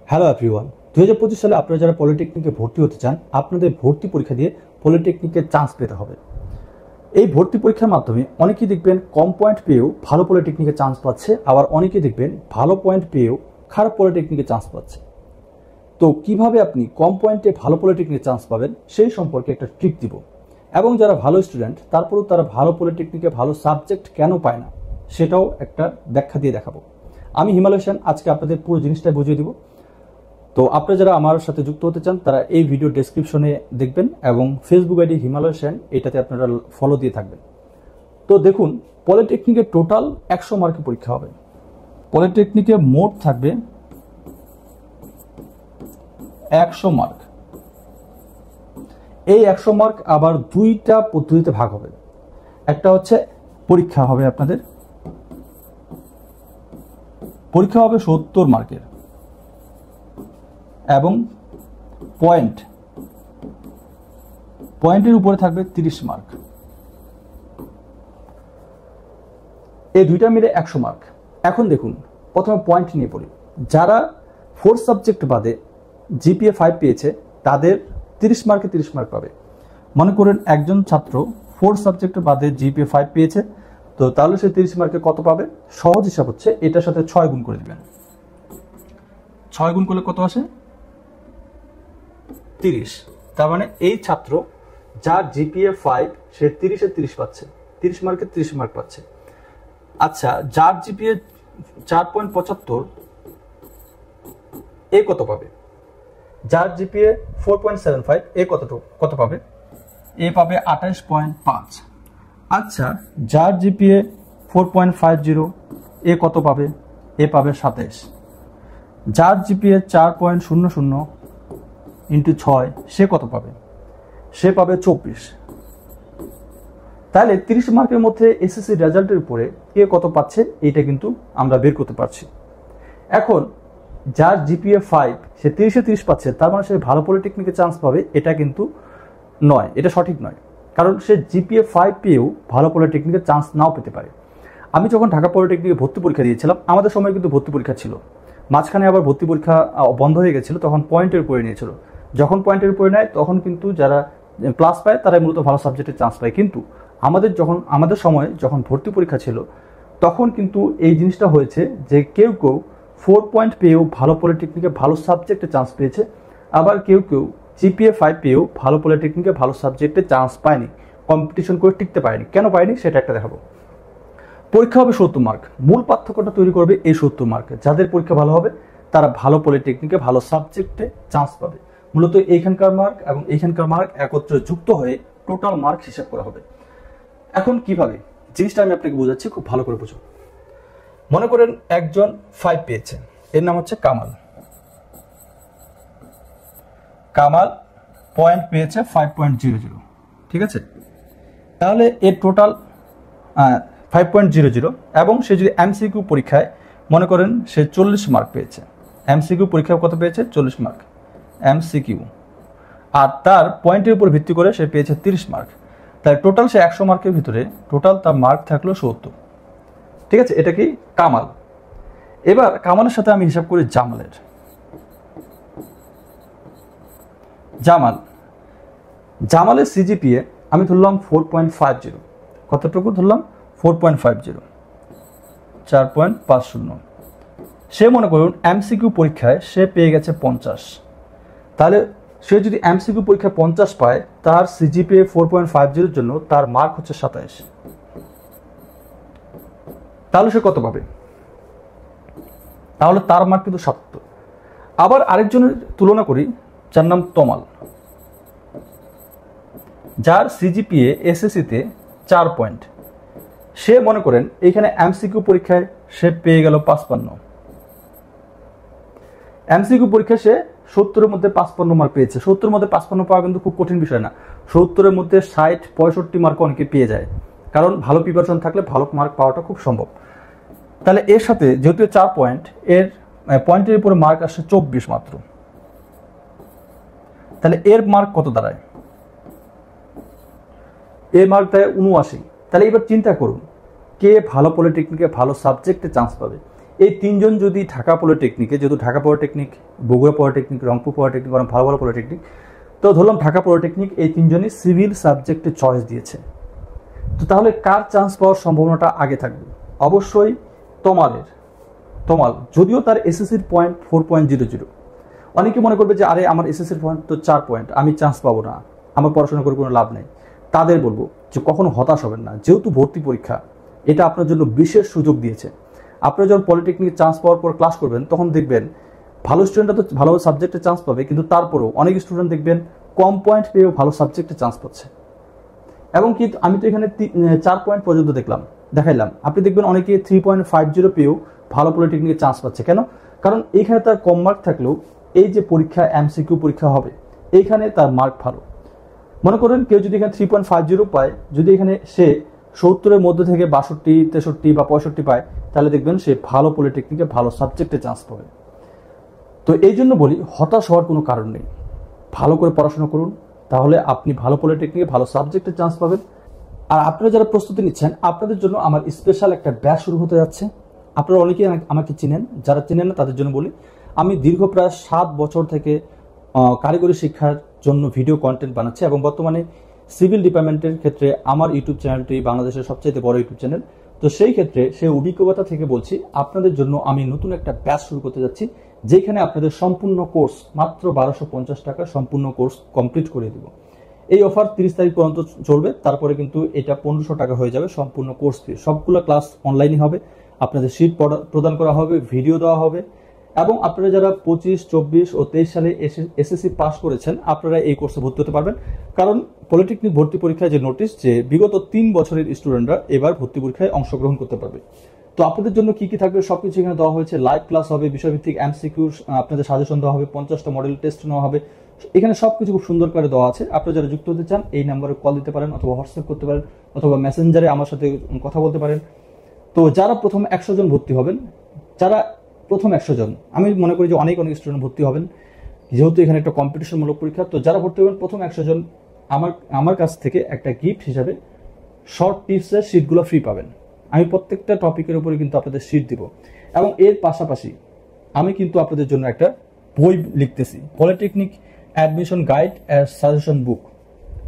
Hello everyone, 2025 সালে আপনারা যারা পলিটেকনিকে ভর্তি হতে চান, আপনাদের ভর্তি পরীক্ষা দিয়ে পলিটেকনিকে চান্স পেতে হবে। এই ভর্তি পরীক্ষার মাধ্যমে অনেকেই দেখবেন কম পয়েন্ট পেয়েও ভালো পলিটেকনিকে চান্স পাচ্ছে, আবার অনেকেই দেখবেন ভালো পয়েন্ট পেয়েও খারাপ পলিটেকনিকে চান্স পাচ্ছে। তো কিভাবে আপনি কম পয়েন্টে ভালো পলিটেকনিকে চান্স পাবেন সেই সম্পর্কে একটা ট্রিক দিব, এবং যারা ভালো স্টুডেন্ট তারপরেও তারা ভালো পলিটেকনিকে ভালো সাবজেক্ট কেন পায় না সেটাও একটা ব্যাখ্যা দিয়ে দেখাবো। আমি হিমালয় সেন আজকে আপনাদের পুরো জিনিসটা বুঝিয়ে দিব। তো আপনারা যারা আমার সাথে যুক্ত হতে চান তারা এই ভিডিও ডেসক্রিপশনে দেখবেন, এবং ফেসবুক আইডি হিমালয় সেন এটাতে আপনারা ফলো দিয়ে থাকবেন। তো দেখুন, পলিটেকনিকে টোটাল 100 মার্কের পরীক্ষা হবে। পলিটেকনিকে মোট থাকবে 100 মার্ক। এই 100 মার্ক আবার দুইটা পদ্ধতিতে ভাগ হবে। একটা হচ্ছে পরীক্ষা হবে, আপনাদের পরীক্ষা হবে 70 মার্কের, এবং পয়েন্টের উপরে থাকবে 30 মার্ক। এই দুইটা মিলে 100 মার্ক। এখন দেখুন, প্রথমে পয়েন্ট নিয়ে পড়ি। যারা 4 সাবজেক্ট বাদে জিপিএ 5 পেয়েছে তাদের 30 মার্কে 30 মার্ক পাবে। মনে করেন একজন ছাত্র 4 সাবজেক্ট বাদে জিপিএ 5 পেয়েছে, তো তাহলে সে 30 মার্কে কত পাবে? সহজ হিসাব হচ্ছে এটার সাথে 6 গুণ করে দিবেন। 6 গুণ করলে কত আসে? 30। তার মানে এই ছাত্র যার জিপিএ 5 সে 30-এ 30 পাচ্ছে, 30 মার্কে 30 মার্ক পাচ্ছে। আচ্ছা, যার জিপিএ 4.75 এ কত পাবে? যার জিপিএ 4.75 এ কত পাবে? এ পাবে 28.5। আচ্ছা, যার জিপিএ 4.50 এ কত পাবে? এ পাবে 27। যার জিপিএ 4.00 ইন্টু 6 সে কত পাবে? সে পাবে 24। তাহলে 30 মার্কের মধ্যে এসএসসি রেজাল্টের উপরে কে কত পাচ্ছে এটা কিন্তু আমরা বের করতে পারছি। এখন যার জিপিএ 5 সে 30-এ 30 পাচ্ছে, তার মানে সে ভালো পলিটেকনিকে চান্স পাবে, এটা কিন্তু নয়, এটা সঠিক নয়। কারণ সে জিপিএ 5 পেয়েও ভালো পলিটেকনিকে চান্স নাও পেতে পারে। আমি যখন ঢাকা পলিটেকনিকে ভর্তি পরীক্ষা দিয়েছিলাম, আমাদের সময় কিন্তু ভর্তি পরীক্ষা ছিল, মাঝখানে আবার ভর্তি পরীক্ষা বন্ধ হয়ে গেছিল, তখন পয়েন্টের উপরে নিয়েছিল। যখন পয়েন্টের উপরে নেয় তখন কিন্তু যারা প্লাস পায় তারাই মূলত ভালো সাবজেক্টে চান্স পায়। কিন্তু আমাদের সময় যখন ভর্তি পরীক্ষা ছিল তখন কিন্তু এই জিনিসটা হয়েছে যে কেউ 4 পয়েন্ট পেয়েও ভালো পলিটেকনিকে ভালো সাবজেক্টে চান্স পেয়েছে, আবার কেউ জিপিএ 5 পেয়েও ভালো পলিটেকনিকে ভালো সাবজেক্টে চান্স পায়নি, কম্পিটিশন করে টিকতে পারেনি। কেন পায়নি সেটা একটা দেখাবো। পরীক্ষা হবে 70 মার্ক। মূল পার্থক্যটা তৈরি করবে এই 70 মার্ক। যাদের পরীক্ষা ভালো হবে তারা ভালো পলিটেকনিকে ভালো সাবজেক্টে চান্স পাবে। মূলত এইখানকার মার্ক এবং এইখানকার মার্ক একত্রে যুক্ত হয়ে টোটাল মার্ক হিসাব করা হবে। এখন কিভাবে জিনিসটা আমি আপনাকে বোঝাচ্ছি, খুব ভালো করে বুঝুন। মনে করেন একজন 5 পেয়েছে, এর নাম হচ্ছে কামাল পয়েন্ট পেয়েছে 5.00, ঠিক আছে? তাহলে এর টোটাল 5.00, এবং সে যদি এমসিকিউ পরীক্ষায় মনে করেন সে 40 মার্ক পেয়েছে, এমসিকিউ পরীক্ষায় কত পেয়েছে? 40 মার্ক এমসিকিউ, আর তার পয়েন্টের উপর ভিত্তি করে সে পেয়েছে 30 মার্ক। তাই টোটাল সে 100 মার্কের ভিতরে টোটাল তার মার্ক থাকলো 70, ঠিক আছে? এটা কি কামাল। এবার কামালের সাথে আমি হিসাব করি জামালের সিজিপিএ আমি ধরলাম 4.50। কতটুকু ধরলাম? 4.50, 4.50। সে মনে করুন এমসিকিউ পরীক্ষায় সে পেয়ে গেছে 50। তাহলে সে যদি এমসিকিউ পরীক্ষায় 50 পায়, তার সিজিপিএ 4.50 জন্য তার মার্ক হচ্ছে 27। তাহলে সে কত পাবে? তাহলে তার মার্ক কিন্তু 70। আবার আরেকজনের তুলনা করি, যার নাম তমাল, যার সিজিপিএ এসএসসিতে 4 পয়েন্ট। সে মনে করেন এইখানে এমসিকিউ পরীক্ষায় সে পেয়ে গেল 55। এমসিকিউ পরীক্ষায় সে 70-এর মধ্যে 55 মার্ক পেয়েছে। 70-এর মধ্যে 55 পাওয়া কিন্তু খুব কঠিন বিষয় না। 70-এর মধ্যে 60-65 মার্ক অনেকে পেয়ে যায়, কারণ ভালো প্রিপারেশন থাকলে ভালো মার্ক পাওয়াটা খুব সম্ভব। তাহলে এর সাথে যেহেতু 4 পয়েন্ট, এর পয়েন্টের উপরে মার্ক আসছে 24 মাত্র। তাহলে এর মার্ক কত দাঁড়ায়? এর মার্ক দেয় 79। তাহলে এবার চিন্তা করুন কে ভালো পলিটেকনিকে ভালো সাবজেক্টে চান্স পাবে। এই তিনজন যদি ঢাকা পলিটেকনিকে, যেহেতু Dhaka polytechnic, Bogura polytechnic, Rangpur polytechnic, অনেক ভালো ভালো পলিটেকনিক, তো ধরলাম ঢাকা পলিটেকনিক এই তিনজনই সিভিল সাবজেক্টে চয়েস দিয়েছে, তো তাহলে কার চান্স পাওয়ার সম্ভাবনাটা আগে থাকবে? অবশ্যই তমাল, যদিও তার এসএসসির পয়েন্ট 4.00। অনেকে মনে করবে যে আরে আমার এসএসসির পয়েন্ট তো 4 পয়েন্ট, আমি চান্স পাবো না, আমার পড়াশোনা করে কোনো লাভ নেই। তাদের বলবো যে কখনো হতাশ হবেন না, যেহেতু ভর্তি পরীক্ষা এটা আপনার জন্য বিশেষ সুযোগ দিয়েছে। আপনারা যখন পলিটেকনিকে চান্স পাওয়ার পর ক্লাস করবেন তখন দেখবেন ভালো স্টুডেন্টরা তো ভালো সাবজেক্টে চান্স পাবে, কিন্তু তারপরেও অনেক স্টুডেন্ট দেখবেন কম পয়েন্ট পেয়েও ভালো সাবজেক্টে চান্স পাচ্ছে। এবং কি আমি তো এখানে 4 পয়েন্ট পর্যন্ত দেখাইলাম, আপনি দেখবেন অনেকে 3.50 পেয়েও ভালো পলিটেকনিকে চান্স পাচ্ছে। কেন? কারণ এইখানে তার কম মার্ক থাকলেও এই যে পরীক্ষা এমসিকিউ পরীক্ষা হবে এইখানে তার মার্ক ভালো। মনে করেন কেউ যদি এখানে 3.50 পায়, যদি এখানে সে 70-এর মধ্যে থেকে 62, 63 বা 65 পায়, তাহলে দেখবেন সে ভালো পলিটেকনিকে ভালো সাবজেক্টে চান্স পাবে। তো এই জন্য বলি হতাশ হওয়ার কোনো কারণ নেই, ভালো করে পড়াশোনা করুন, তাহলে আপনি ভালো পলিটেকনিকে ভালো সাবজেক্টে চান্স পাবেন। আর আপনারা যারা প্রস্তুতি নিচ্ছেন আপনাদের জন্য আমার স্পেশাল একটা ব্যাচ শুরু হতে যাচ্ছে। আপনারা অনেকেই আমাকে চিনেন, যারা চিনেন না তাদের জন্য বলি, আমি দীর্ঘ প্রায় 7 বছর থেকে কারিগরি শিক্ষার জন্য ভিডিও কন্টেন্ট বানাচ্ছি এবং বর্তমানে সিভিল ডিপার্টমেন্টের ক্ষেত্রে আমার ইউটিউব চ্যানেলটি বাংলাদেশের সবচেয়ে বড় ইউটিউব চ্যানেল। তো সেই ক্ষেত্রে সেই অভিজ্ঞতা থেকে বলছি আপনাদের জন্য আমি নতুন একটা ব্যাচ শুরু করতে যাচ্ছি, যেখানে আপনাদের সম্পূর্ণ কোর্স মাত্র 1250 টাকা সম্পূর্ণ কোর্স কমপ্লিট করে দেব। এই অফার 30 তারিখ পর্যন্ত চলবে, তারপরে কিন্তু এটা 1500 টাকা হয়ে যাবে সম্পূর্ণ কোর্স ফি। সবগুলো ক্লাস অনলাইনে হবে, আপনাদের শীট প্রদান করা হবে, ভিডিও দেওয়া হবে এবং আপনারা যারা 25, 24 ও 23 সালে এসএসসি পাস করেছেন আপনারা এই কোর্সে ভর্তি হতে পারবেন। কারণ পলিটেকনিক ভর্তি পরীক্ষায় যে নোটিশ যে বিগত 3 বছরের স্টুডেন্টরা এবার ভর্তি পরীক্ষায় অংশগ্রহণ করতে পারবে। তো আপনাদের জন্য কি কি থাকবে সবকিছু এখানে দেওয়া হয়েছে। লাইভ ক্লাস হবে, বিষয়ভিত্তিক এমসিকিউ, আপনাদের সাজেশন দেওয়া হবে, 50টা মডেল টেস্ট নেওয়া হবে। এখানে সবকিছু খুব সুন্দর করে দেওয়া আছে। আপনারা যারা যুক্ত হতে চান এই নাম্বারে কল দিতে পারেন অথবা হোয়াটসঅ্যাপ করতে পারেন অথবা মেসেঞ্জারে আমার সাথে কথা বলতে পারেন। তো যারা প্রথম 100 জন ভর্তি হবেন, যারা প্রথম 100 জন, আমি মনে করি যে অনেক স্টুডেন্ট ভর্তি হবেন যেহেতু এখানে একটা কম্পিটিশনমূলক পরীক্ষা। তো যারা ভর্তি হবেন প্রথম 100 জন আমার কাছ থেকে একটা গিফট হিসাবে শর্ট টিপসের শিটগুলো ফ্রি পাবেন। আমি প্রত্যেকটা টপিকের উপরে কিন্তু আপনাদের শিট দিব এবং এর পাশাপাশি আমি কিন্তু আপনাদের জন্য একটা বই লিখতেছি, পলিটেকনিক অ্যাডমিশন গাইড এর সাজেশন বুক।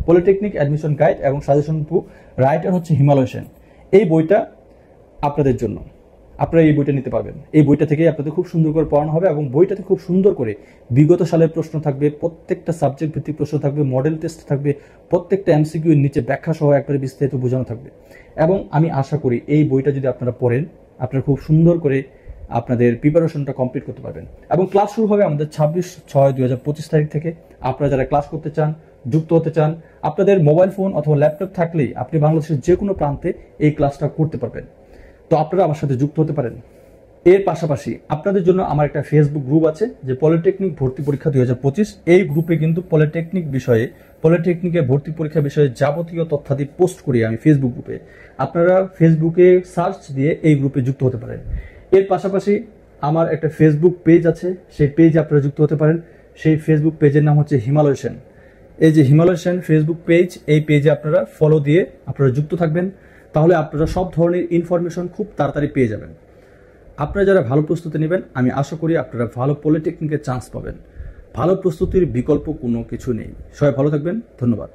পলিটেকনিক অ্যাডমিশন গাইড এবং সাজেশন বুক, রাইটার হচ্ছে হিমালয় সেন। এই বইটা আপনাদের জন্য, আপনারা এই বইটা নিতে পারবেন। এই বইটা থেকে আপনাদের খুব সুন্দর করে পড়ানো হবে এবং বইটাতে খুব সুন্দর করে বিগত সালের প্রশ্ন থাকবে, প্রত্যেকটা সাবজেক্ট ভিত্তিক প্রশ্ন থাকবে, মডেল টেস্ট থাকবে, প্রত্যেকটা এমসিকিউ এর নিচে ব্যাখ্যা সহ একবারে বিস্তারিত বোঝানো থাকবে। এবং আমি আশা করি এই বইটা যদি আপনারা পড়েন আপনারা খুব সুন্দর করে আপনাদের প্রিপারেশনটা কমপ্লিট করতে পারবেন। এবং ক্লাস শুরু হবে আমাদের 26/6/2025 তারিখ থেকে। আপনারা যারা ক্লাস করতে চান, যুক্ত হতে চান, আপনাদের মোবাইল ফোন অথবা ল্যাপটপ থাকলেই আপনি বাংলাদেশের যে কোনো প্রান্তে এই ক্লাসটা করতে পারবেন। তো আপনারা আমার সাথে যুক্ত হতে পারেন। এর পাশাপাশি আপনাদের জন্য আমার একটা ফেসবুক গ্রুপ আছে, যে পলিটেকনিক ভর্তি পরীক্ষা 2025। এই গ্রুপে কিন্তু পলিটেকনিক বিষয়ে, পলিটেকনিকের ভর্তি পরীক্ষা বিষয়ে যাবতীয় তথ্যাদি পোস্ট করি আমি ফেসবুক গ্রুপে। আপনারা ফেসবুকে সার্চ দিয়ে এই গ্রুপে যুক্ত হতে পারেন। এর পাশাপাশি আমার একটা ফেসবুক পেজ আছে, সেই পেজে আপনারা যুক্ত হতে পারেন। সেই ফেসবুক পেজের নাম হচ্ছে হিমালয় সেন। এই যে হিমালয় সেন ফেসবুক পেজ, এই পেজে আপনারা ফলো দিয়ে আপনারা যুক্ত থাকবেন, তাহলে আপনারা সব ধরনের ইনফরমেশন খুব তাড়াতাড়ি পেয়ে যাবেন। আপনারা যারা ভালো প্রস্তুতি নেবেন আমি আশা করি আপনারা ভালো পলিটেকনিকের চান্স পাবেন। ভালো প্রস্তুতির বিকল্প কোনো কিছু নেই। সবাই ভালো থাকবেন, ধন্যবাদ।